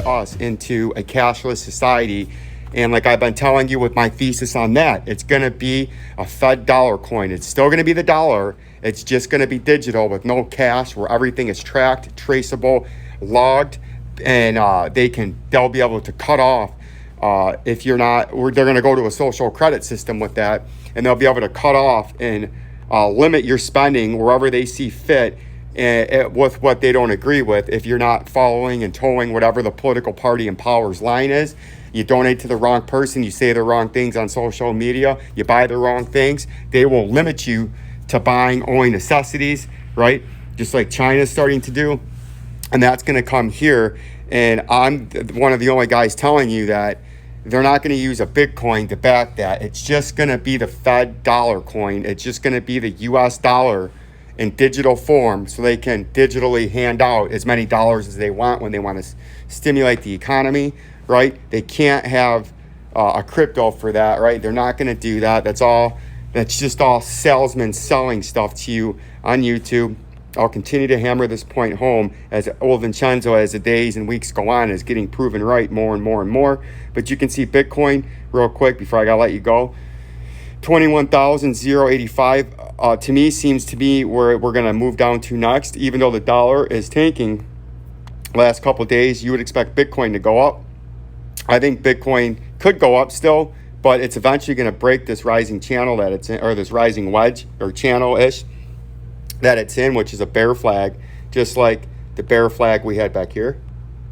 Us into a cashless society. And like I've been telling you with my thesis on that, it's going to be a Fed dollar coin. It's still going to be the dollar. It's just going to be digital with no cash, where everything is tracked, traceable, logged, and they'll be able to cut off if you're not, or they're going to go to a social credit system with that, and they'll be able to cut off and limit your spending wherever they see fit, with what they don't agree with. If you're not following and towing whatever the political party in power's line is, you donate to the wrong person, you say the wrong things on social media, you buy the wrong things, they will limit you to buying only necessities, right? Just like China's starting to do. And that's going to come here. And I'm one of the only guys telling you that they're not going to use a Bitcoin to back that. It's just going to be the Fed dollar coin. It's just going to be the US dollar in digital form, so they can digitally hand out as many dollars as they want when they want to stimulate the economy, right? They can't have a crypto for that, right? They're not going to do that. That's just all salesmen selling stuff to you on YouTube. I'll continue to hammer this point home as old Vincenzo, as the days and weeks go on, is getting proven right more and more and more. But you can see Bitcoin real quick before I gotta let you go. 21,085 to me seems to be where we're going to move down to next. Even though the dollar is tanking last couple of days, you would expect Bitcoin to go up. I think Bitcoin could go up still, but it's eventually going to break this rising channel that it's in, or this rising wedge or channel-ish that it's in, which is a bear flag, just like the bear flag we had back here.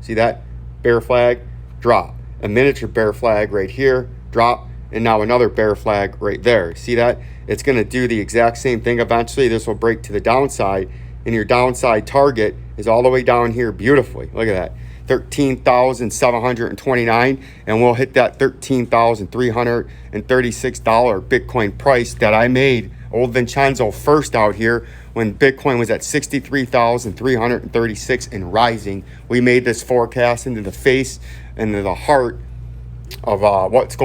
See that? Bear flag, drop. A miniature bear flag right here, drop. And now another bear flag right there. See that? It's going to do the exact same thing. Eventually, this will break to the downside, and your downside target is all the way down here beautifully. Look at that. 13,729, and we'll hit that $13,336 Bitcoin price that I made old Vincenzo first out here when Bitcoin was at 63,336 and rising. We made this forecast into the face, into the heart of what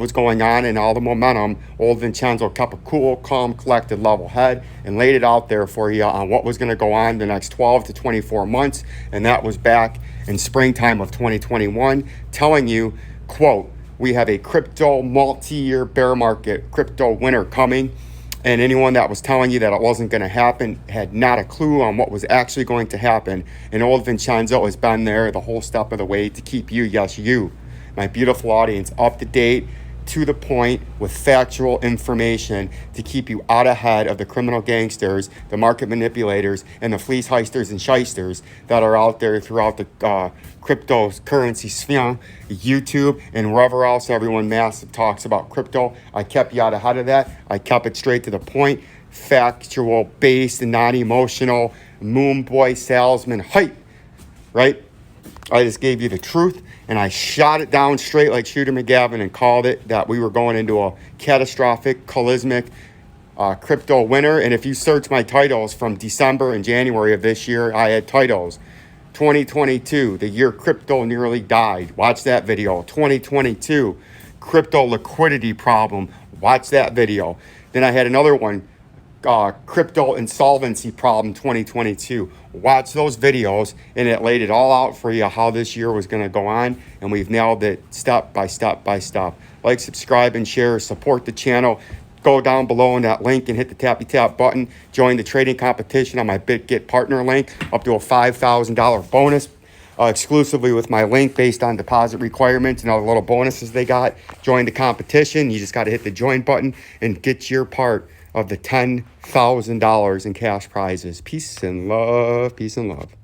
was going on and all the momentum. Old Vincenzo kept a cool, calm, collected, level head and laid it out there for you on what was going to go on the next 12 to 24 months. And that was back in springtime of 2021, telling you, quote, we have a crypto multi-year bear market, crypto winter coming. And anyone that was telling you that it wasn't going to happen had not a clue on what was actually going to happen. And old Vincenzo has been there the whole step of the way to keep you, yes, you, my beautiful audience, up to date, to the point, with factual information to keep you out ahead of the criminal gangsters, the market manipulators, and the fleece heisters and shysters that are out there throughout the cryptocurrency sphere, YouTube, and wherever else everyone massive talks about crypto. I kept you out ahead of that. I kept it straight to the point, factual based and not emotional, moon boy salesman hype, right? I just gave you the truth, and I shot it down straight like Shooter McGavin and called it that we were going into a catastrophic, cataclysmic crypto winter. And if you search my titles from December and January of this year, I had titles. 2022, the year crypto nearly died. Watch that video. 2022, crypto liquidity problem. Watch that video. Then I had another one, crypto insolvency problem 2022. Watch those videos, and it laid it all out for you how this year was going to go on, and we've nailed it step by step by step. Like, subscribe, and share. Support the channel. go down below in that link and hit the tappy tap button. Join the trading competition on my Bitget partner link, up to a $5,000 bonus. Exclusively with my link based on deposit requirements and all the little bonuses they got. Join the competition. You just got to hit the join button and get your part of the $10,000 in cash prizes. Peace and love. Peace and love.